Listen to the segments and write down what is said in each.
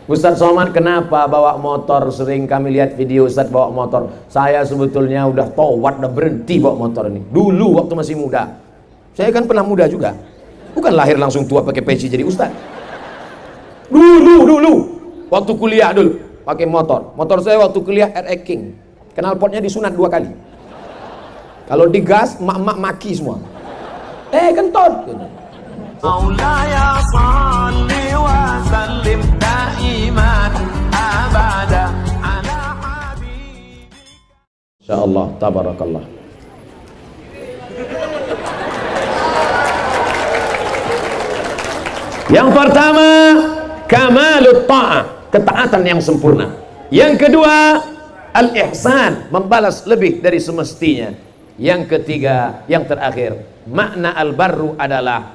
Ustadz Somad kenapa bawa motor? Sering kami lihat video Ustadz bawa motor. Saya sebetulnya udah taubat, udah berhenti bawa motor ini. Dulu waktu masih muda. Saya kan pernah muda juga. Bukan lahir langsung tua pakai peci jadi Ustadz. Dulu. Waktu kuliah dulu pakai motor. Motor saya waktu kuliah RX King. Knalpotnya disunat 2 kali. Kalau digas, emak-emak maki semua. Kentut. Maulaya salli wa sallim daiman abada ala habibika. Insyaallah, tabarakallah. Yang pertama, kamalut ta'ah, ketaatan yang sempurna. Yang kedua, al-ihsan, membalas lebih dari semestinya. Yang ketiga, yang terakhir, makna al-barru adalah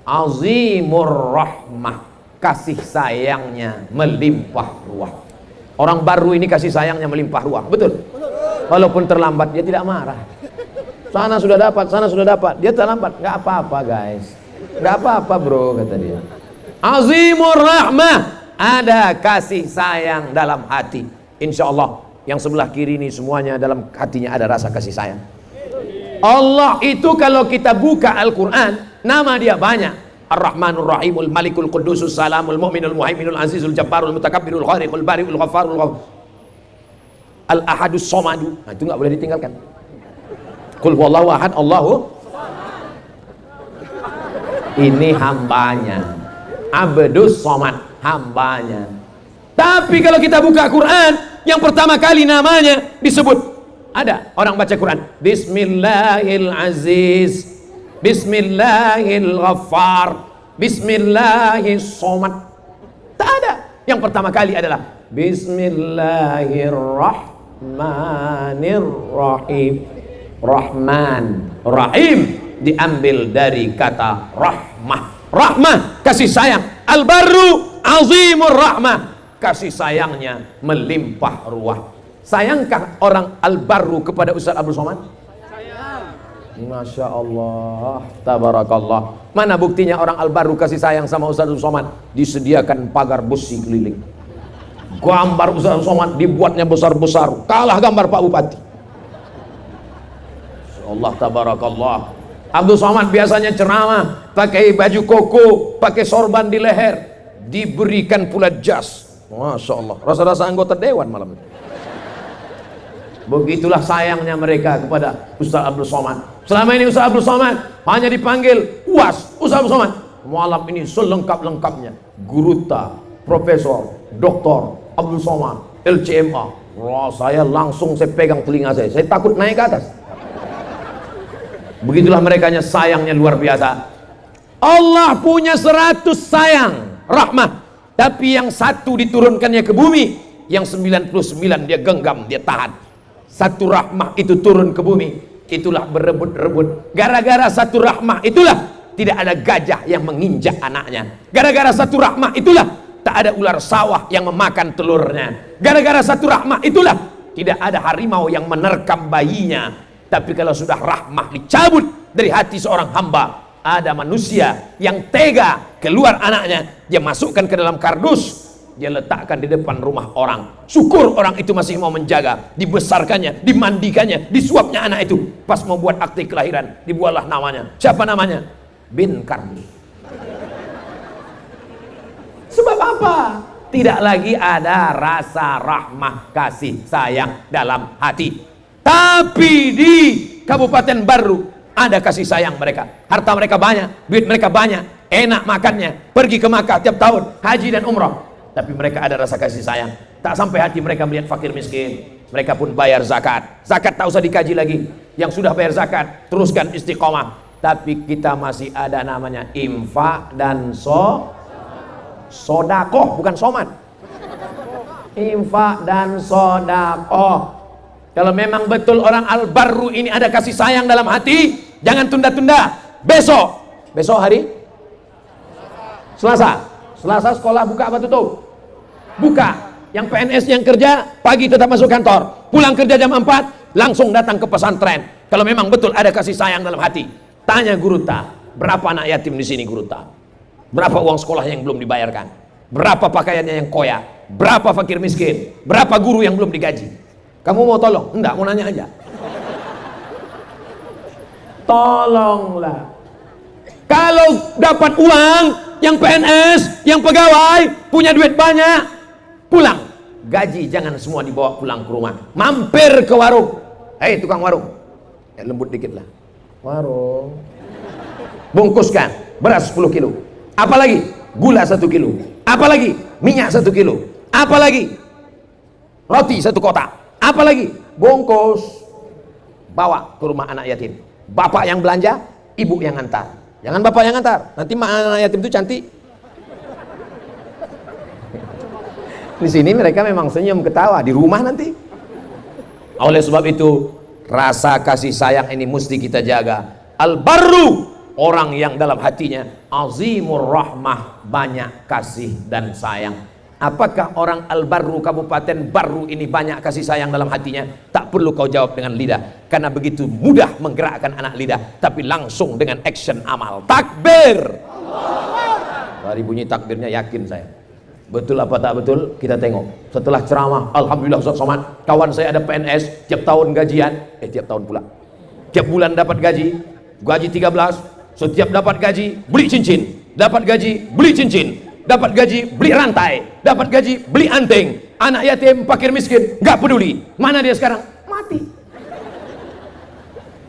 azimur rahmah, kasih sayangnya melimpah ruah. Orang baru ini kasih sayangnya melimpah ruah, betul? Walaupun terlambat dia tidak marah. Sana sudah dapat, dia terlambat, nggak apa-apa guys, nggak apa-apa bro, kata dia. Azimur rahmah, ada kasih sayang dalam hati. Insya Allah yang sebelah kiri ini semuanya dalam hatinya ada rasa kasih sayang. Allah itu kalau kita buka Al-Quran, nama dia banyak. Ar-Rahmanur Rahimul Malikul Qudusus Salamul Mu'minul Muhaiminul Azizul Jabbarul Mutakabbirul Khariqul Bari'ul Ghafarul Al-Ahadus Somadu. Nah, itu nggak boleh ditinggalkan. Qul huwallahu ahad, Allahu. Ini hambanya. Abdus Somad, hambanya. Tapi kalau kita buka Quran, yang pertama kali namanya disebut. Ada orang baca Quran, Bismillahil-Aziz, Bismillahil-Ghaffar, Bismillahis-Somad. Tak ada. Yang pertama kali adalah Bismillahirrahmanirrahim. Rahman, Rahim diambil dari kata rahmah. Rahmah, kasih sayang. Al-Barru, azimur rahmah, kasih sayangnya melimpah ruah. Sayangkah orang Al-Barru kepada Ustaz Abdul Somad? Sayang. Masya Allah, tabarakallah. Mana buktinya orang Al-Barru kasih sayang sama Ustaz Abdul Somad? Disediakan pagar besi keliling. Gambar Ustaz Abdul Somad dibuatnya besar-besar, kalah gambar Pak Bupati. Allah, tabarakallah. Abdul Somad biasanya ceramah pakai baju koko, pakai sorban di leher, diberikan pula jas. Masya Allah, rasa-rasa anggota dewan malam itu. Begitulah sayangnya mereka kepada Ustaz Abdul Somad. Selama ini Ustaz Abdul Somad hanya dipanggil UAS, Ustaz Abdul Somad. Malam ini selengkap-lengkapnya Guruta, Profesor, Doktor Abdul Somad, LCMA. Wah, saya pegang telinga saya takut naik ke atas. Begitulah merekanya sayangnya luar biasa. Allah punya 100 sayang, rahmah. Tapi yang satu diturunkannya ke bumi, yang 99 dia genggam, dia tahan. Satu rahmah itu turun ke bumi, itulah berebut-rebut. Gara-gara satu rahmah itulah tidak ada gajah yang menginjak anaknya. Gara-gara satu rahmah itulah tak ada ular sawah yang memakan telurnya. Gara-gara satu rahmah itulah tidak ada harimau yang menerkam bayinya. Tapi kalau sudah rahmah dicabut dari hati seorang hamba, ada manusia yang tega keluar anaknya, dia masukkan ke dalam kardus, dia letakkan di depan rumah orang. Syukur orang itu masih mau menjaga, dibesarkannya, dimandikannya, disuapnya anak itu. Pas mau buat akte kelahiran, dibuatlah namanya. Siapa namanya? Bin Karni. Sebab apa? Tidak lagi ada rasa rahmah kasih sayang dalam hati. Tapi di Kabupaten Baru ada kasih sayang mereka. Harta mereka banyak, duit mereka banyak, enak makannya, pergi ke Makkah tiap tahun, haji dan umrah. Tapi mereka ada rasa kasih sayang. Tak sampai hati mereka melihat fakir miskin, mereka pun bayar zakat. Zakat tak usah dikaji lagi. Yang sudah bayar zakat, teruskan istiqomah. Tapi kita masih ada namanya infak dan sodakoh, bukan somat. Infak dan sodakoh. Kalau memang betul orang Al-Barru ini ada kasih sayang dalam hati, jangan tunda-tunda. Besok hari Selasa sekolah buka apa tutup? Buka. Yang PNS yang kerja pagi tetap masuk kantor, pulang kerja jam 4 langsung datang ke pesantren. Kalau memang betul ada kasih sayang dalam hati, tanya Guruta, berapa anak yatim di sini Guruta? Berapa uang sekolah yang belum dibayarkan? Berapa pakaiannya yang koyak, berapa fakir miskin, berapa guru yang belum digaji. Kamu mau tolong? Enggak, mau nanya aja. Tolonglah. Kalau dapat uang, yang PNS, yang pegawai, punya duit banyak, pulang. Gaji jangan semua dibawa pulang ke rumah. Mampir ke warung. Hei tukang warung, ya, lembut dikit lah. Warung, bungkuskan beras 10 kilo. Apalagi gula 1 kilo. Apalagi minyak 1 kilo. Apalagi roti 1 kotak. Apalagi bungkus, bawa ke rumah anak yatim. Bapak yang belanja, ibu yang antar. Jangan bapak yang antar, nanti anak yatim itu cantik. Di sini mereka memang senyum ketawa, di rumah nanti. Oleh sebab itu, rasa kasih sayang ini mesti kita jaga. Al-barru, orang yang dalam hatinya azimur rahmah, banyak kasih dan sayang. Apakah orang Al-Barru, Kabupaten Barru ini banyak kasih sayang dalam hatinya? Tak perlu kau jawab dengan lidah, karena begitu mudah menggerakkan anak lidah, tapi langsung dengan action amal. Takbir. Dari bunyi takbirnya yakin saya. Betul apa tak betul? Kita tengok. Setelah ceramah, alhamdulillah Ustaz Somad, kawan saya ada PNS, tiap tahun gajian, tiap tahun pula. Tiap bulan dapat gaji 13, setiap dapat gaji beli cincin, dapat gaji beli cincin, dapat gaji beli rantai, dapat gaji beli anting. Anak yatim, fakir miskin, nggak peduli. Mana dia sekarang? Mati.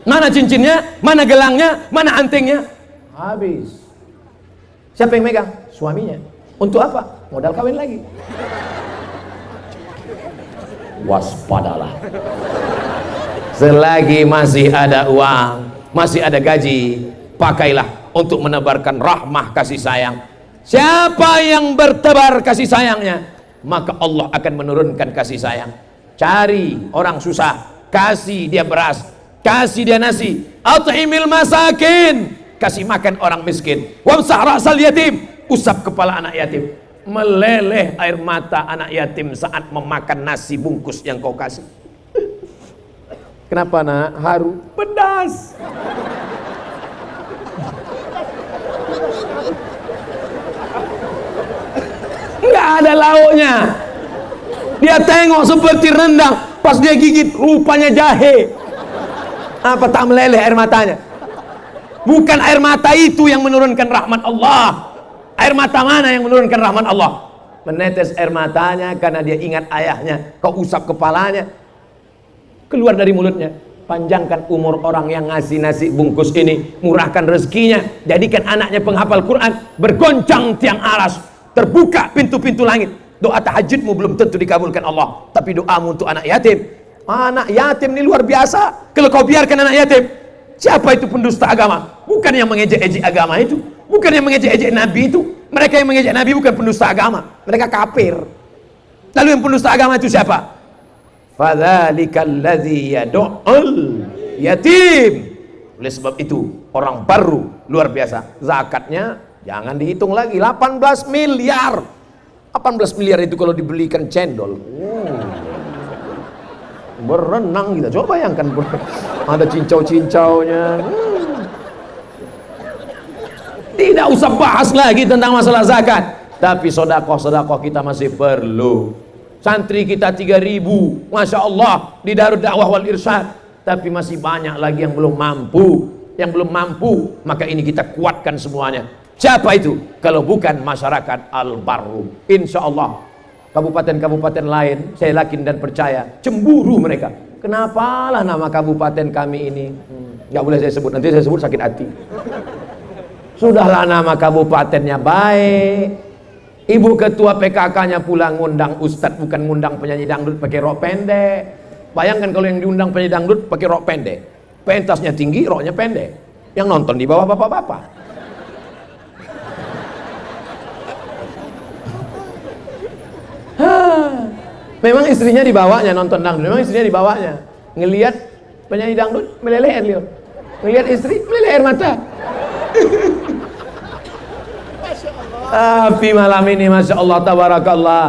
Mana cincinnya? Mana gelangnya? Mana antingnya? Habis. Siapa yang megang? Suaminya. Untuk apa? Modal kawin lagi. Waspadalah. Selagi masih ada uang, masih ada gaji, pakailah untuk menebarkan rahmah kasih sayang. Siapa yang bertebar kasih sayangnya, maka Allah akan menurunkan kasih sayang. Cari orang susah, kasih dia beras, kasih dia nasi. At'imil masakin, kasih makan orang miskin. Wamsah ra'sal yatim, usap kepala anak yatim. Meleleh air mata anak yatim saat memakan nasi bungkus yang kau kasih. Kenapa nak? Haru. Pedas. Nggak ada lauknya. Dia tengok seperti rendang, pas dia gigit rupanya jahe. Apa tak meleleh air matanya? Bukan air mata itu yang menurunkan rahmat Allah. Air mata mana yang menurunkan rahmat Allah? Menetes air matanya karena dia ingat ayahnya. Kau usap kepalanya, keluar dari mulutnya. Panjangkan umur orang yang ngasih nasi bungkus ini, murahkan rezekinya, jadikan anaknya penghafal Quran, bergoncang tiang aras, terbuka pintu-pintu langit. Doa tahajudmu belum tentu dikabulkan Allah, tapi doamu untuk anak yatim. Anak yatim ini luar biasa. Kalau kau biarkan anak yatim, siapa itu pendusta agama? Bukan yang mengejek-ejek agama itu, bukan yang mengejek-ejek Nabi itu. Mereka yang mengejek Nabi bukan pendusta agama, mereka kafir. Lalu yang pendusta agama itu siapa? Fadzalikal ladzi yad'ul yatim. Oleh sebab itu orang baru luar biasa. Zakatnya jangan dihitung lagi, 18 miliar. 18 miliar itu kalau dibelikan cendol, berenang kita. Coba bayangkan, ada cincau-cincaunya. Tidak usah bahas lagi tentang masalah zakat. Tapi sodakoh-sodakoh kita masih perlu. Santri kita 3.000, Masya Allah, di Darud Dakwah wal Irsyad. Tapi masih banyak lagi yang belum mampu. Yang belum mampu, maka ini kita kuatkan semuanya. Siapa itu? Kalau bukan masyarakat Al-Barru. Insya Allah kabupaten-kabupaten lain, saya yakin dan percaya, cemburu mereka. Kenapalah nama kabupaten kami ini? Nggak boleh saya sebut, nanti saya sebut sakit hati. Sudahlah nama kabupatennya baik. Ibu ketua PKK-nya pula ngundang ustadz, bukan ngundang penyanyi dangdut pakai rok pendek. Bayangkan kalau yang diundang penyanyi dangdut pakai rok pendek, pentasnya tinggi, roknya pendek. Yang nonton di bawah bapak-bapak. Memang istrinya dibawanya nonton dangdut, memang istrinya dibawanya. Ngelihat penyanyi dangdut meleleh air liur, ngelihat istri meleleh air mata. Tapi malam ini Masya Allah tabarakallah,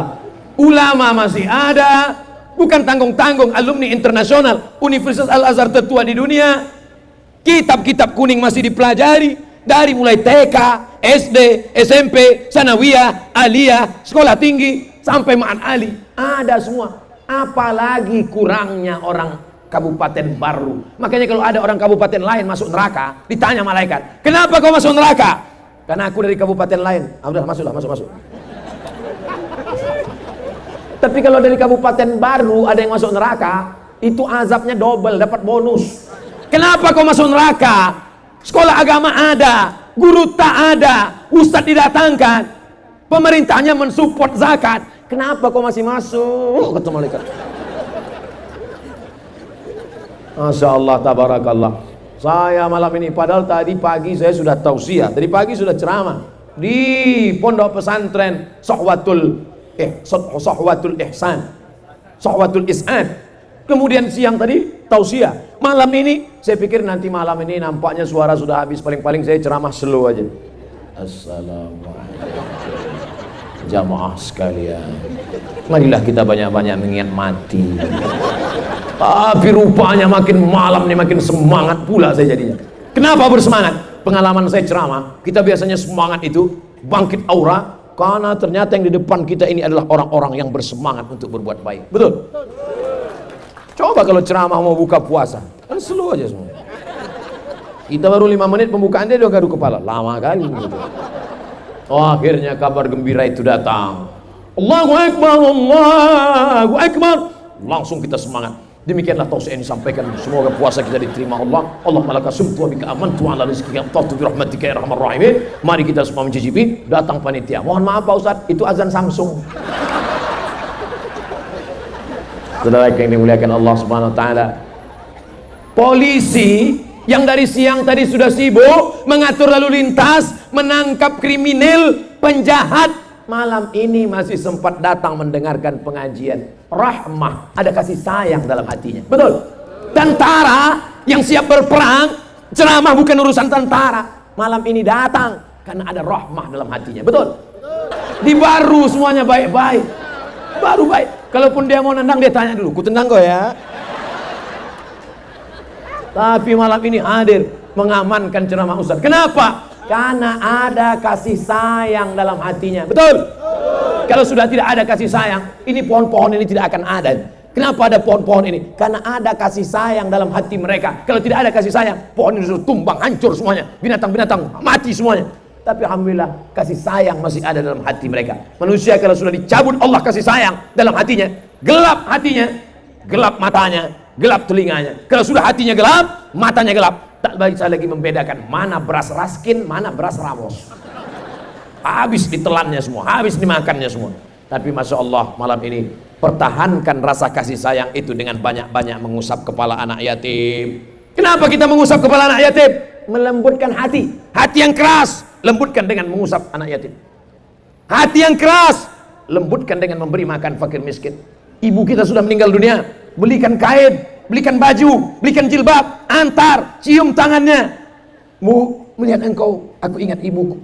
ulama masih ada, bukan tanggung-tanggung, alumni internasional Universitas Al-Azhar tertua di dunia. Kitab-kitab kuning masih dipelajari dari mulai TK, SD, SMP, sanawiyah, aliyah, sekolah tinggi, sampai ma'an ali, ada semua. Apalagi kurangnya orang kabupaten baru. Makanya kalau ada orang kabupaten lain masuk neraka, ditanya malaikat, kenapa kau masuk neraka? Karena aku dari kabupaten lain. Ah, udah masuklah, masuk. Tapi kalau dari kabupaten baru ada yang masuk neraka, itu azabnya double, dapat bonus. Kenapa kau masuk neraka? Sekolah agama ada, guru tak ada, ustadz didatangkan, pemerintahnya mensupport zakat. Kenapa kau masih masuk? Kata malaikat. Masya Allah, tabarakallah. Saya malam ini, padahal tadi pagi saya sudah tausiah, tadi pagi sudah ceramah di pondok pesantren Sohwatul Ihsan, Sohwatul Is'an. Kemudian siang tadi tausiah. Malam ini saya pikir nanti malam ini nampaknya suara sudah habis, paling-paling saya ceramah slow aja. Assalamualaikum jamaah sekalian, marilah kita banyak-banyak mengingat mati. Tapi rupanya makin malam nih makin semangat pula saya jadinya. Kenapa bersemangat? Pengalaman saya ceramah, kita biasanya semangat itu bangkit aura, karena ternyata yang di depan kita ini adalah orang-orang yang bersemangat untuk berbuat baik. Betul? Coba kalau ceramah mau buka puasa, kan slow aja semua. Kita baru 5 menit pembukaan, dia udah garuk kepala, lama kali gitu. Oh, akhirnya kabar gembira itu datang. Allahu Akbar, Allahu Akbar. Langsung kita semangat. Demikianlah tausiah yang disampaikan. Semoga puasa kita diterima Allah. Allah malaka sumtu wa bika amantu ala rizqika tatu bi rahmatika ya arhamar rahimin. Mari kita semua mencicipi. Datang panitia. Mohon maaf Pak Ustaz, itu azan Samsung. Saudara yang dimuliakan Allah Subhanahu wa taala. Polisi yang dari siang tadi sudah sibuk mengatur lalu lintas, menangkap kriminal, penjahat, malam ini masih sempat datang mendengarkan pengajian. Rahmah, ada kasih sayang dalam hatinya. Betul? Tentara yang siap berperang, ceramah bukan urusan tentara, malam ini datang karena ada rahmah dalam hatinya. Betul? Di baru semuanya baik-baik, baru baik. Kalaupun dia mau nendang, dia tanya dulu, ku tendang kau ya. Tapi malam ini hadir mengamankan ceramah Ustaz. Kenapa? Karena ada kasih sayang dalam hatinya. Betul? Kalau sudah tidak ada kasih sayang, ini pohon-pohon ini tidak akan ada. Kenapa ada pohon-pohon ini? Karena ada kasih sayang dalam hati mereka. Kalau tidak ada kasih sayang, pohon ini sudah tumbang, hancur semuanya. Binatang-binatang mati semuanya. Tapi alhamdulillah kasih sayang masih ada dalam hati mereka. Manusia kalau sudah dicabut Allah kasih sayang dalam hatinya, gelap hatinya, gelap matanya, gelap telinganya. Kalau sudah hatinya gelap, matanya gelap, tak bisa lagi membedakan mana beras Raskin, mana beras Ramos. Habis ditelannya semua, habis dimakannya semua. Tapi Masya Allah, malam ini pertahankan rasa kasih sayang itu dengan banyak-banyak mengusap kepala anak yatim. Kenapa kita mengusap kepala anak yatim? Melembutkan hati. Hati yang keras, lembutkan dengan mengusap anak yatim. Hati yang keras, lembutkan dengan memberi makan fakir miskin. Ibu kita sudah meninggal dunia, belikan kain, belikan baju, belikan jilbab, antar, cium tangannya. Mu, melihat engkau, aku ingat ibuku.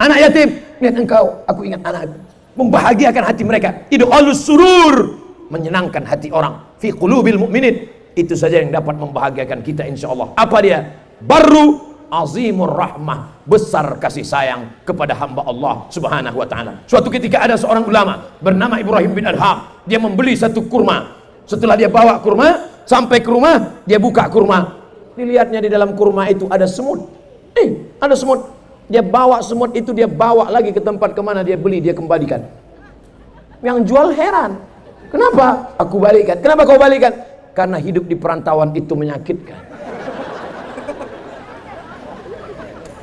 Anak yatim, melihat engkau, aku ingat anakku. Membahagiakan hati mereka. Idkhulus surur, menyenangkan hati orang. Fi qulubil mu'minin. Itu saja yang dapat membahagiakan kita insyaallah. Apa dia? Barru azimur rahmah, besar kasih sayang kepada hamba Allah Subhanahu wa taala. Suatu ketika ada seorang ulama bernama Ibrahim bin Adham. Dia membeli satu kurma. Setelah dia bawa kurma sampai ke rumah, dia buka kurma. Dilihatnya di dalam kurma itu ada semut. Ada semut. Dia bawa semut itu, dia bawa lagi ke tempat kemana dia beli, dia kembalikan. Yang jual heran. Kenapa? Aku balikan. Kenapa kau balikan? Karena hidup di perantauan itu menyakitkan.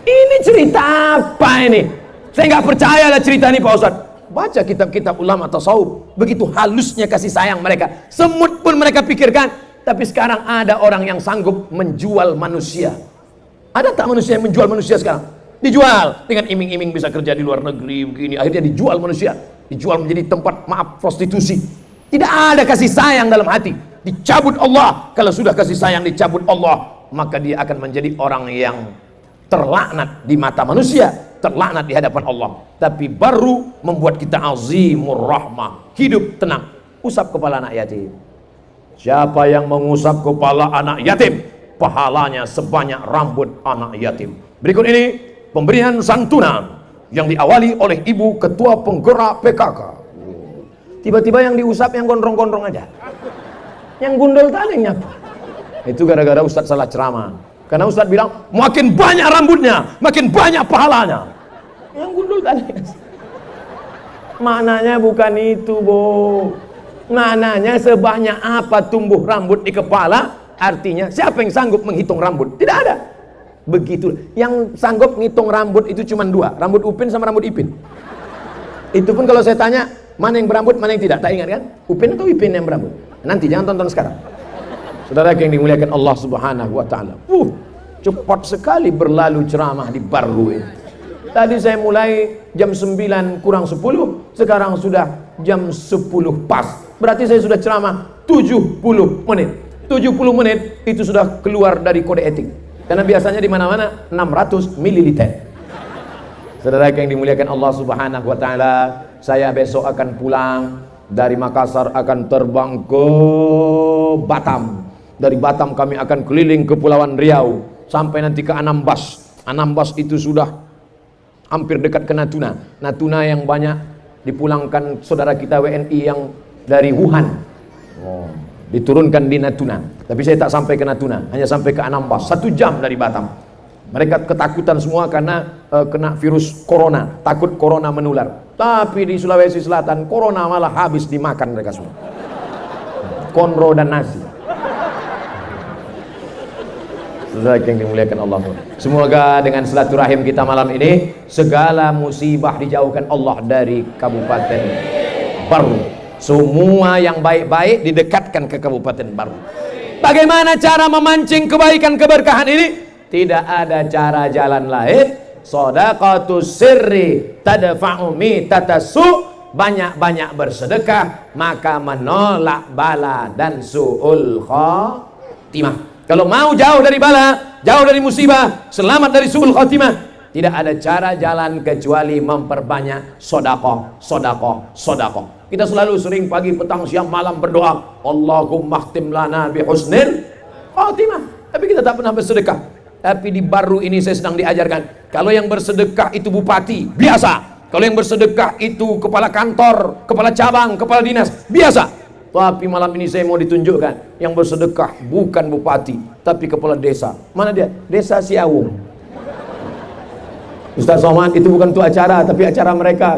Ini cerita apa ini? Saya nggak percaya lah cerita ini Pak Ustaz. Baca kitab-kitab ulama tasawuf. Begitu halusnya kasih sayang mereka. Semut pun mereka pikirkan. Tapi sekarang ada orang yang sanggup menjual manusia. Ada tak manusia yang menjual manusia sekarang? Dijual dengan iming-iming bisa kerja di luar negeri begini. Akhirnya dijual manusia. Dijual menjadi tempat maaf prostitusi. Tidak ada kasih sayang dalam hati. Dicabut Allah. Kalau sudah kasih sayang dicabut Allah, maka dia akan menjadi orang yang terlaknat di mata manusia, terlaknat di hadapan Allah. Tapi baru membuat kita azimur rahmah, hidup tenang. Usap kepala anak yatim. Siapa yang mengusap kepala anak yatim, pahalanya sebanyak rambut anak yatim. Berikut ini pemberian santunan yang diawali oleh ibu ketua penggerak PKK. Tiba-tiba yang diusap yang gondrong-gondrong aja, yang gundul tadi nyapa. Itu gara-gara Ustadz salah ceramah. Karena Ustadz bilang makin banyak rambutnya makin banyak pahalanya. Yang gundul tadi. Maknanya bukan itu, Bo. Maknanya sebanyak apa tumbuh rambut di kepala, artinya siapa yang sanggup menghitung rambut? Tidak ada. Begitu. Yang sanggup ngitung rambut itu cuma dua, rambut Upin sama rambut Ipin. Itu pun kalau saya tanya mana yang berambut, mana yang tidak, tak ingat kan? Upin atau Ipin yang berambut? Nanti jangan tonton sekarang. Saudara yang dimuliakan Allah Subhanahu wa taala. Cepat sekali berlalu ceramah di Barru ini. Tadi saya mulai jam 9 kurang 10, sekarang sudah jam 10 pas. Berarti saya sudah ceramah 70 menit. 70 menit itu sudah keluar dari kode etik. Karena biasanya di mana-mana 600 ml. Saudara yang dimuliakan Allah Subhanahu wa taala, saya besok akan pulang dari Makassar, akan terbang ke Batam. Dari Batam kami akan keliling ke Kepulauan Riau sampai nanti ke Anambas. Anambas itu sudah hampir dekat ke Natuna. Natuna yang banyak dipulangkan saudara kita WNI yang dari Wuhan. Diturunkan di Natuna. Tapi saya tak sampai ke Natuna, hanya sampai ke Anambas, 1 jam dari Batam. Mereka ketakutan semua karena kena virus corona, takut corona menular. Tapi di Sulawesi Selatan corona malah habis dimakan mereka semua. Konro dan nasi. Saudara yang dimuliakan Allah, semoga dengan silaturahim kita malam ini segala musibah dijauhkan Allah dari Kabupaten Barru. Semua yang baik-baik didekatkan ke Kabupaten Barru. Bagaimana cara memancing kebaikan keberkahan ini? Tidak ada cara jalan lain. Shadaqatus sirri tadfa'u mitatasu. Banyak-banyak bersedekah maka menolak bala dan su'ul khatimah. Kalau mau jauh dari bala, jauh dari musibah, selamat dari su'ul khatimah, tidak ada cara jalan kecuali memperbanyak sedekah, sedekah, sedekah. Kita selalu sering pagi, petang, siang, malam berdoa, Allahumma khtim lana bi husnil khatimah. Tapi kita tak pernah bersedekah. Tapi di Barru ini saya sedang diajarkan, kalau yang bersedekah itu bupati, biasa. Kalau yang bersedekah itu kepala kantor, kepala cabang, kepala dinas, biasa. Tapi malam ini saya mau ditunjukkan yang bersedekah bukan bupati, tapi kepala desa. Mana dia? Desa Siawung. Ustaz Somad, itu bukan untuk acara, tapi acara mereka.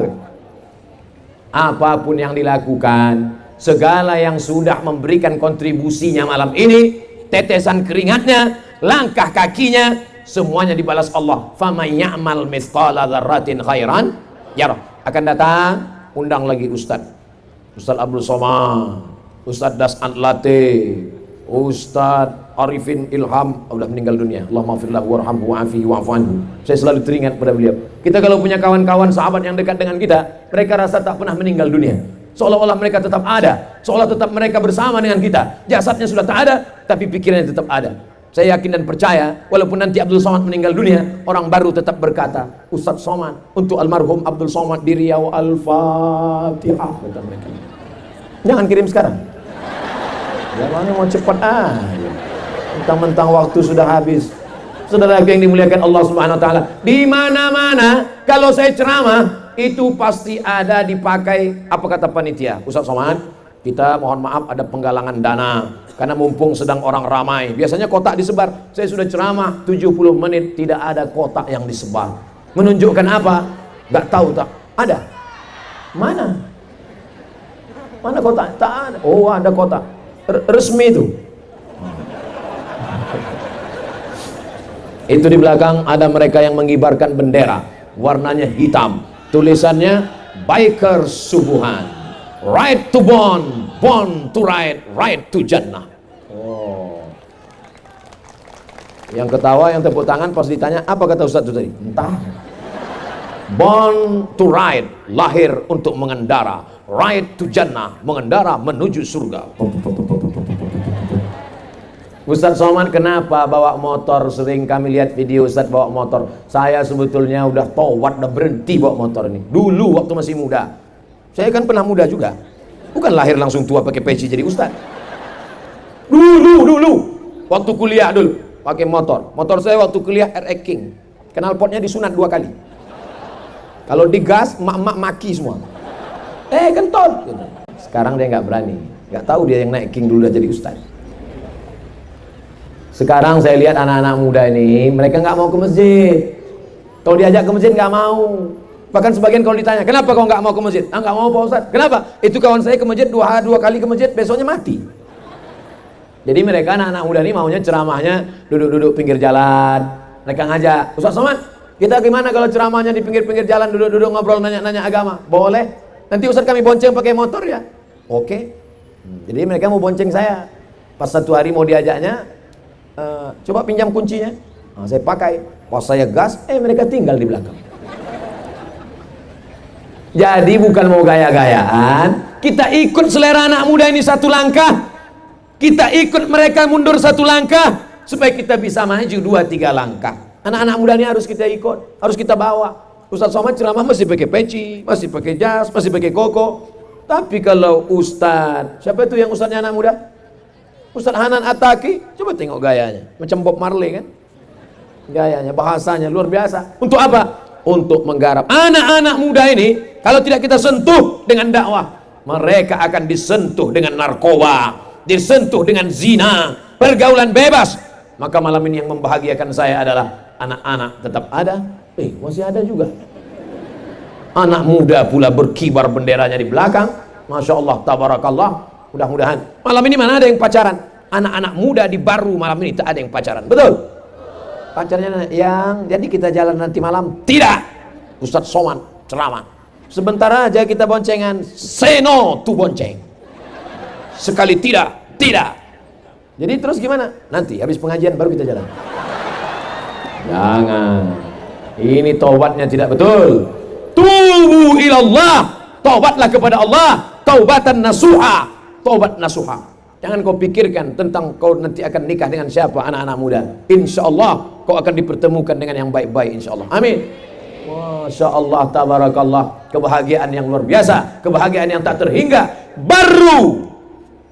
Apapun yang dilakukan, segala yang sudah memberikan kontribusinya malam ini, tetesan keringatnya, langkah kakinya, semuanya dibalas Allah. Faman ya'mal mithqala dzarratin khairan yarah. Akan datang, undang lagi Ustaz Abdul Somad, Ustaz Das'an Late, Ustaz Arifin Ilham, sudah meninggal dunia. Allahumma firlahu warhamhu wa'afihi wa'fu anhu. Saya selalu teringat pada beliau. Kita kalau punya kawan-kawan sahabat yang dekat dengan kita, mereka rasa tak pernah meninggal dunia. Seolah-olah mereka tetap ada, seolah tetap mereka bersama dengan kita. Jasadnya sudah tak ada, tapi pikirannya tetap ada. Saya yakin dan percaya, walaupun nanti Abdul Somad meninggal dunia, orang baru tetap berkata, Ustaz Somad, untuk almarhum Abdul Somad di Riau, Al-Fatihah, kata mereka. Jangan kirim sekarang. Jangan mau cepat mentang-mentang waktu sudah habis. Saudara yang dimuliakan Allah Subhanahu wa taala, di mana-mana kalau saya ceramah itu pasti ada dipakai apa kata panitia. Ustaz Somad, kita mohon maaf ada penggalangan dana karena mumpung sedang orang ramai. Biasanya kotak disebar. Saya sudah ceramah 70 menit tidak ada kotak yang disebar. Menunjukkan apa? Gak tahu tak? Ada. Mana? Mana kotak? Tak ada. Oh, ada kotak. Resmi itu. Itu di belakang ada mereka yang mengibarkan bendera. Warnanya hitam. Tulisannya Bikers Subuhan. Right to born, born to ride, right to Jannah. Oh. Yang ketawa, yang tepuk tangan pas ditanya, apa kata Ustaz itu tadi? Entah. Born to ride, lahir untuk mengendara. Right to Jannah, mengendara menuju surga. Ustaz Somad kenapa bawa motor? Sering kami lihat video Ustaz bawa motor. Saya sebetulnya udah tawat, udah berhenti bawa motor ini. Dulu waktu masih muda. Saya kan pernah muda juga. Bukan lahir langsung tua pakai peci jadi ustaz. Dulu. Waktu kuliah dulu. Pakai motor. Motor saya waktu kuliah RX King. Knalpotnya disunat 2 kali. Kalau digas, emak-emak maki semua. Kentut. Gitu. Sekarang dia nggak berani, nggak tahu dia yang naik king dulu udah jadi ustaz. Sekarang saya lihat anak-anak muda ini, mereka nggak mau ke masjid. Kalau diajak ke masjid nggak mau. Bahkan sebagian kalau ditanya, kenapa kau nggak mau ke masjid? Nggak mau Pak Ustaz. Kenapa? Itu kawan saya ke masjid dua kali ke masjid, besoknya mati. Jadi mereka anak-anak muda ini maunya ceramahnya duduk-duduk pinggir jalan. Mereka ngajak, Ustaz Somad, kita gimana kalau ceramahnya di pinggir-pinggir jalan, duduk-duduk ngobrol nanya-nanya agama? Boleh. Nanti Ustaz kami bonceng pakai motor ya. Oke. Jadi mereka mau bonceng saya. Pas satu hari mau diajaknya, coba pinjam kuncinya. Nah, saya pakai. Pas saya gas, mereka tinggal di belakang. Jadi bukan mau gaya-gayaan, kita ikut selera anak muda ini satu langkah. Kita ikut mereka mundur satu langkah supaya kita bisa maju 2-3 langkah. Anak-anak muda ini harus kita ikut, harus kita bawa. Ustaz Somad ceramah masih pakai peci, masih pakai jas, masih pakai koko. Tapi kalau Ustaz, siapa itu yang Ustaznya anak muda? Ustaz Hanan Ataki, coba tengok gayanya, macam Bob Marley kan? Gayanya, bahasanya luar biasa. Untuk apa? Untuk menggarap anak-anak muda ini. Kalau tidak kita sentuh dengan dakwah, mereka akan disentuh dengan narkoba, disentuh dengan zina, pergaulan bebas. Maka malam ini yang membahagiakan saya adalah anak-anak tetap ada, masih ada juga. Anak muda pula berkibar benderanya di belakang. Masya Allah, tabarakallah. Mudah-mudahan malam ini mana ada yang pacaran. Anak-anak muda di Baru malam ini tak ada yang pacaran, betul? Pacarnya yang jadi kita jalan nanti malam, tidak. Ustaz Somad ceramah, sebentar aja kita boncengan, seno tuh bonceng, sekali tidak. Jadi terus gimana? Nanti habis pengajian baru kita jalan. Jangan, ini taubatnya tidak betul. Tubu ilallah, taubatlah kepada Allah, taubatan nasuha, taubat nasuha. Jangan kau pikirkan tentang kau nanti akan nikah dengan siapa, anak-anak muda. Insya Allah kau akan dipertemukan dengan yang baik-baik, insya Allah. Amin. Masya Allah, tabarakallah. Kebahagiaan yang luar biasa, kebahagiaan yang tak terhingga. Baru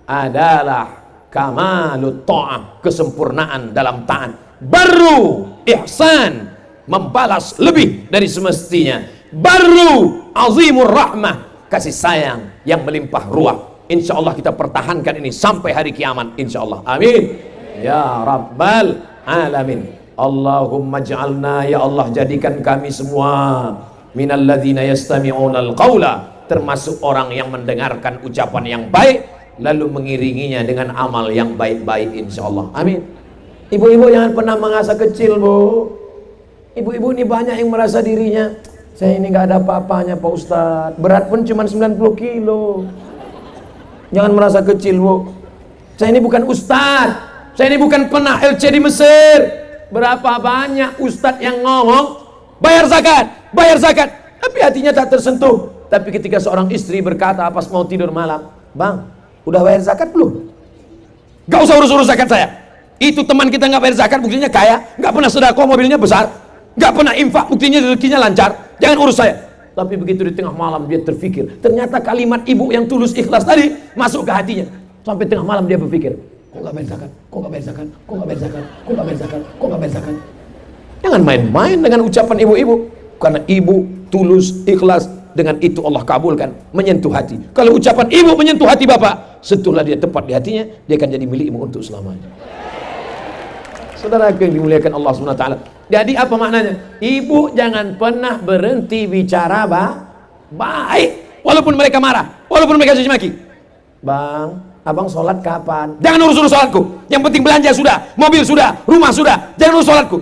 adalah kamalut ta'ah, kesempurnaan dalam taat. Baru ihsan, membalas lebih dari semestinya. Baru azimur rahmah, kasih sayang yang melimpah ruah. Insya Allah kita pertahankan ini sampai hari kiamat, insya Allah. Amin ya rabbal alamin. Allahumma ja'alna, ya Allah jadikan kami semua minalladzina yastami'unal qawla, termasuk orang yang mendengarkan ucapan yang baik lalu mengiringinya dengan amal yang baik-baik, insya Allah. Amin. Ibu-ibu jangan pernah merasa kecil, Bu. Ibu-ibu ini banyak yang merasa dirinya, saya ini nggak ada apa-apanya Pak Ustadz, berat pun cuma 90 kilo. Jangan merasa kecil, Bu. Saya ini bukan Ustadz, saya ini bukan pernah LC di Mesir. Berapa banyak Ustadz yang ngomong bayar zakat, tapi hatinya tak tersentuh. Tapi ketika seorang istri berkata pas mau tidur malam, Bang, udah bayar zakat belum? Gak usah urus-urus zakat saya. Itu teman kita nggak bayar zakat, buktinya kaya, nggak pernah sedekah, mobilnya besar, nggak pernah infak, buktinya rezekinya lancar. Jangan urus saya. Tapi begitu di tengah malam dia terfikir, ternyata kalimat ibu yang tulus ikhlas tadi masuk ke hatinya. Sampai tengah malam dia berpikir, kok nggak bayar zakat, kok nggak bayar zakat, kok nggak bayar zakat, kok nggak bayar zakat, kok nggak bayar zakat. Jangan main-main dengan ucapan ibu-ibu, karena ibu tulus ikhlas, dengan itu Allah kabulkan, menyentuh hati. Kalau ucapan ibu menyentuh hati bapak, sentuhlah dia tepat di hatinya, dia akan jadi milikmu untuk selamanya. Saudara yang dimuliakan Allah SWT. Jadi apa maknanya? Ibu jangan pernah berhenti bicara baik, walaupun mereka marah, walaupun mereka caci maki. Bang, abang sholat kapan? Jangan urus sholatku. Yang penting belanja sudah, mobil sudah, rumah sudah, jangan urus sholatku.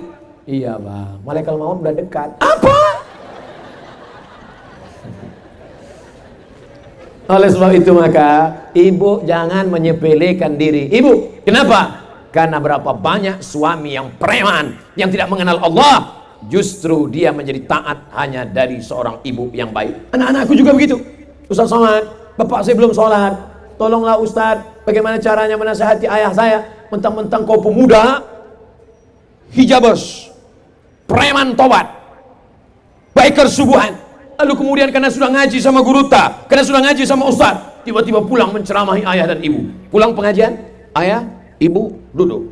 Iya bang, malaikat maut udah dekat. Apa? Oleh sebab itu maka ibu jangan menyepelekan diri ibu. Kenapa? Karena berapa banyak suami yang preman, yang tidak mengenal Allah, justru dia menjadi taat hanya dari seorang ibu yang baik. Anak-anakku juga begitu. Ustaz Somad, bapak saya belum sholat, tolonglah Ustaz, bagaimana caranya menasihati ayah saya? Mentang-mentang kau pemuda, hijabers, preman tobat, biker subuhan. Lalu kemudian karena sudah ngaji sama guru ta, karena sudah ngaji sama Ustaz, tiba-tiba pulang menceramahi ayah dan ibu. Pulang pengajian, ayah, ibu duduk,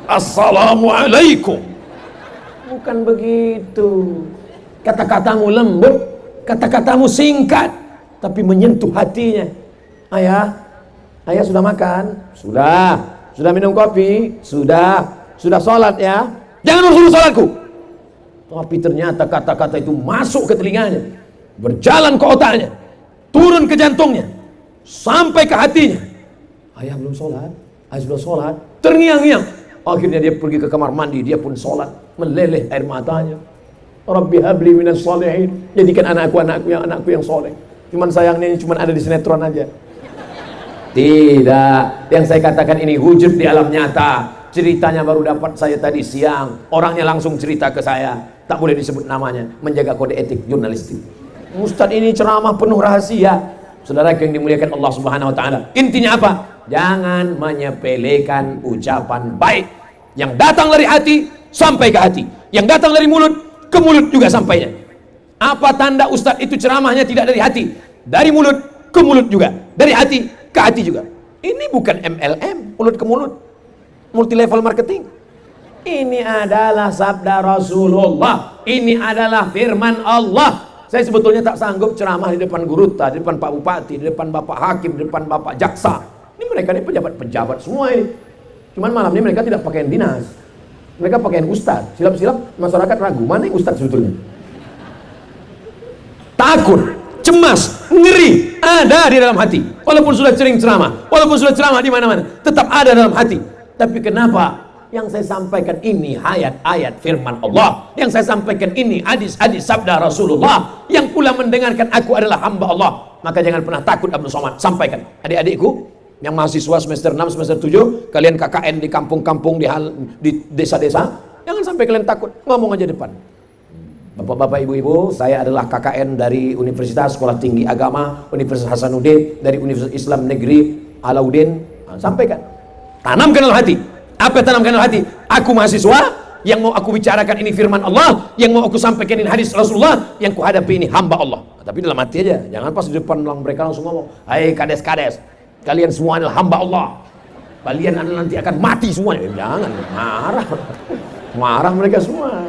Assalamualaikum. Bukan begitu. Kata-katamu lembut, kata-katamu singkat tapi menyentuh hatinya. Ayah sudah makan? Sudah minum kopi? Sudah sholat ya? Jangan urusin sholatku. Tapi ternyata kata-kata itu masuk ke telinganya, berjalan ke otaknya, turun ke jantungnya, sampai ke hatinya. Ayah belum sholat? Ayah sudah sholat? Terngiang-ngiang. Akhirnya dia pergi ke kamar mandi, dia pun sholat, meleleh air matanya. Rabbi habli minas sholihin, jadikan anakku yang soleh. Cuman sayangnya ini cuman ada di sinetron aja. Tidak, yang saya katakan ini wujud di alam nyata. Ceritanya baru dapat saya tadi siang. Orangnya langsung cerita ke saya, tak boleh disebut namanya, menjaga kode etik jurnalistik. Ustadz ini ceramah penuh rahasia. Saudara yang dimuliakan Allah Subhanahu wa taala. Intinya apa? Jangan menyepelekan ucapan baik. Yang datang dari hati sampai ke hati. Yang datang dari mulut ke mulut juga sampainya. Apa tanda Ustadz itu ceramahnya tidak dari hati? Dari mulut ke mulut juga, dari hati ke hati juga. Ini bukan MLM, mulut ke mulut, multi level marketing. Ini adalah sabda Rasulullah. Ini adalah firman Allah. Saya sebetulnya tak sanggup ceramah di depan guruta, di depan Pak Bupati, di depan Bapak Hakim, di depan Bapak Jaksa. Ini mereka ini pejabat-pejabat semua ini. Cuman malam ini mereka tidak pakaian dinas. Mereka pakaian ustadz. Silap-silap masyarakat ragu, mana yang ustadz sebetulnya? Takut, cemas, ngeri ada di dalam hati. Walaupun sudah sering ceramah, walaupun sudah ceramah di mana-mana, tetap ada dalam hati. Tapi kenapa yang saya sampaikan ini ayat-ayat firman Allah, yang saya sampaikan ini hadis-hadis sabda Rasulullah, yang pula mendengarkan aku adalah hamba Allah. Maka jangan pernah takut Abdul Somad. Sampaikan adik-adikku yang mahasiswa semester 6, semester 7, kalian KKN di kampung-kampung, di desa-desa, jangan sampai kalian takut, ngomong aja depan. Bapak-bapak, ibu-ibu, saya adalah KKN dari Universitas Sekolah Tinggi Agama Universitas Hasanuddin, dari Universitas Islam Negeri Alauddin. Sampaikan, tanamkan dalam hati. Apa yang tanamkan dalam hati? Aku mahasiswa, yang mau aku bicarakan ini firman Allah, yang mau aku sampaikan ini hadis Rasulullah, yang ku hadapi ini hamba Allah. Tapi dalam hati aja, jangan pas di depan mereka langsung ngomong, hai kades-kades, kalian semua adalah hamba Allah, kalian nanti akan mati semuanya. Jangan, marah mereka semua.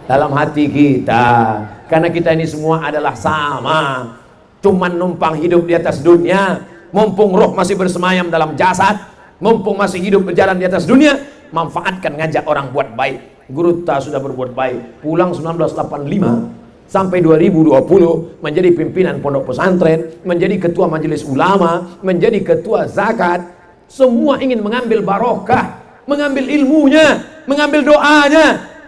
Dalam hati kita, karena kita ini semua adalah sama, cuman numpang hidup di atas dunia. Mumpung roh masih bersemayam dalam jasad, mumpung masih hidup berjalan di atas dunia, manfaatkan ngajak orang buat baik. Guruta sudah berbuat baik, pulang 1985 sampai 2020 menjadi pimpinan pondok pesantren, menjadi ketua majelis ulama, menjadi ketua zakat. Semua ingin mengambil barokah, mengambil ilmunya, mengambil doanya.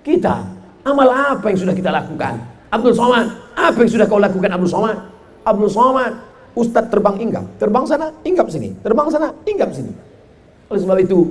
Kita, amal apa yang sudah kita lakukan? Abdul Somad, apa yang sudah kau lakukan Abdul Somad? Abdul Somad, Ustadz terbang hinggap, terbang sana, hinggap sini, terbang sana, hinggap sini. Oleh sebab itu,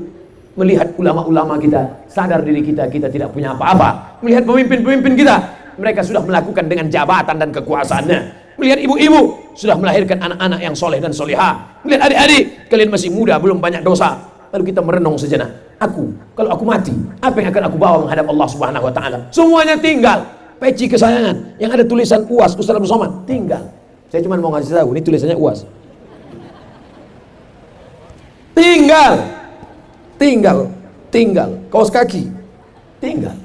melihat ulama-ulama kita, sadar diri kita, kita tidak punya apa-apa. Melihat pemimpin-pemimpin kita, mereka sudah melakukan dengan jabatan dan kekuasaannya. Melihat ibu-ibu, sudah melahirkan anak-anak yang soleh dan solehah. Melihat adik-adik, kalian masih muda, belum banyak dosa. Lalu kita merenung sejenak. Kalau aku mati, apa yang akan aku bawa menghadap Allah Subhanahu wa taala? Semuanya tinggal. Peci kesayangan yang ada tulisan UAS Ustaz Abdul Somad tinggal. Saya cuma mau ngasih tahu, ini tulisannya UAS. Tinggal. Kaos kaki tinggal.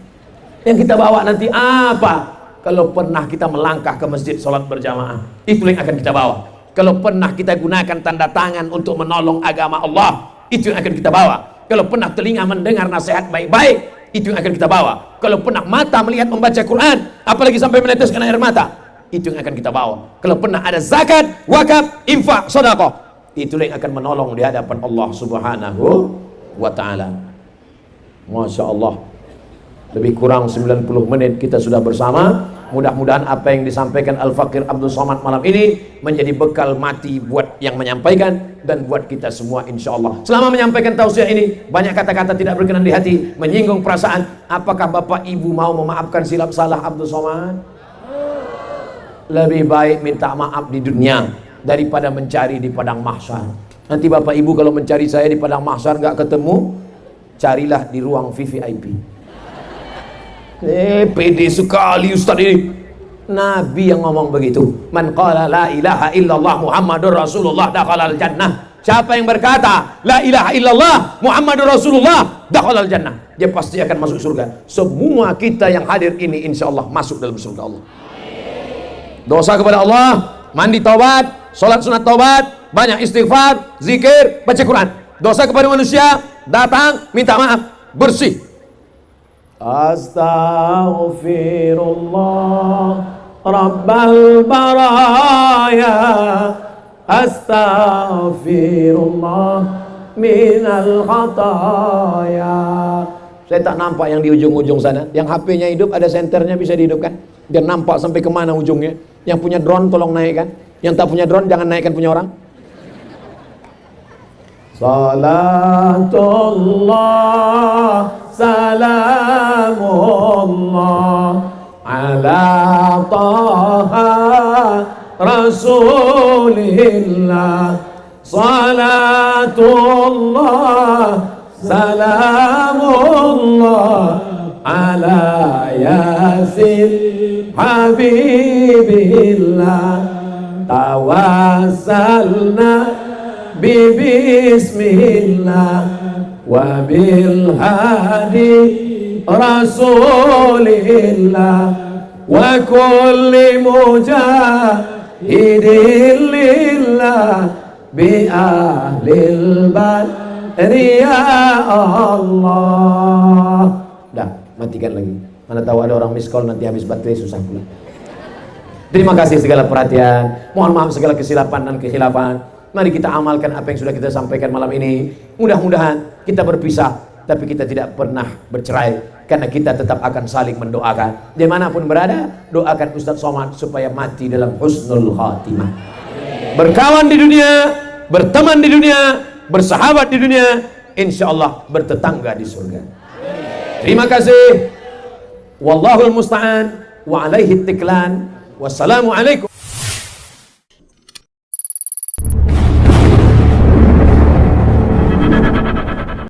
Yang kita bawa nanti apa? Kalau pernah kita melangkah ke masjid sholat berjamaah, itu yang akan kita bawa. Kalau pernah kita gunakan tanda tangan untuk menolong agama Allah, itu yang akan kita bawa. Kalau pernah telinga mendengar nasihat baik-baik, itu yang akan kita bawa. Kalau pernah mata melihat membaca Quran, apalagi sampai meneteskan air mata, itu yang akan kita bawa. Kalau pernah ada zakat, wakaf, infak, sedekah, itu yang akan menolong di hadapan Allah Subhanahu wa taala. Masya Allah, lebih kurang 90 menit kita sudah bersama. Mudah-mudahan apa yang disampaikan Al-Fakir Abdul Somad malam ini menjadi bekal mati buat yang menyampaikan dan buat kita semua insya Allah. Selama menyampaikan tausiah ini, banyak kata-kata tidak berkenan di hati, menyinggung perasaan. Apakah Bapak Ibu mau memaafkan silap salah Abdul Somad? Lebih baik minta maaf di dunia daripada mencari di padang mahsyar. Nanti Bapak Ibu kalau mencari saya di padang mahsyar nggak ketemu, carilah di ruang VVIP. Pede sekali Ustaz ini. Nabi yang ngomong begitu. Man qala la ilaha illallah Muhammadur Rasulullah dakhalal jannah. Siapa yang berkata la ilaha illallah Muhammadur Rasulullah dakhalal jannah, dia pasti akan masuk surga. Semua kita yang hadir ini insyaallah masuk dalam surga Allah. Dosa kepada Allah, mandi taubat, sholat sunat taubat, banyak istighfar, zikir, baca Quran. Dosa kepada manusia, datang minta maaf, bersih. Astaghfirullah Rabbal baraya, astaghfirullah minal khataya. Saya tak nampak yang di ujung-ujung sana. Yang HP-nya hidup, ada senternya, bisa dihidupkan. Biar nampak sampai kemana ujungnya. Yang punya drone tolong naikkan. Yang tak punya drone jangan naikkan punya orang. Salatullah salamullah ala taha rasulillah. Salatullah salamullah ala yasin habibillah. Tawassalna bismillah wa bil hadi rasulillah wa kulli mujahidin lillah bi ahlil badri ya Allah. Dah, matikan lagi. Mana tahu ada orang miss call nanti habis baterai susah pula. Terima kasih segala perhatian. Mohon maaf segala kesilapan dan kekhilafan. Mari kita amalkan apa yang sudah kita sampaikan malam ini. Mudah-mudahan kita berpisah, tapi kita tidak pernah bercerai, karena kita tetap akan saling mendoakan. Dimanapun berada, doakan Ustadz Somad supaya mati dalam husnul khatimah. Berkawan di dunia, berteman di dunia, bersahabat di dunia, insya Allah bertetangga di surga. Terima kasih. Wallahul musta'an wa alaihi tiklan. Wassalamualaikum.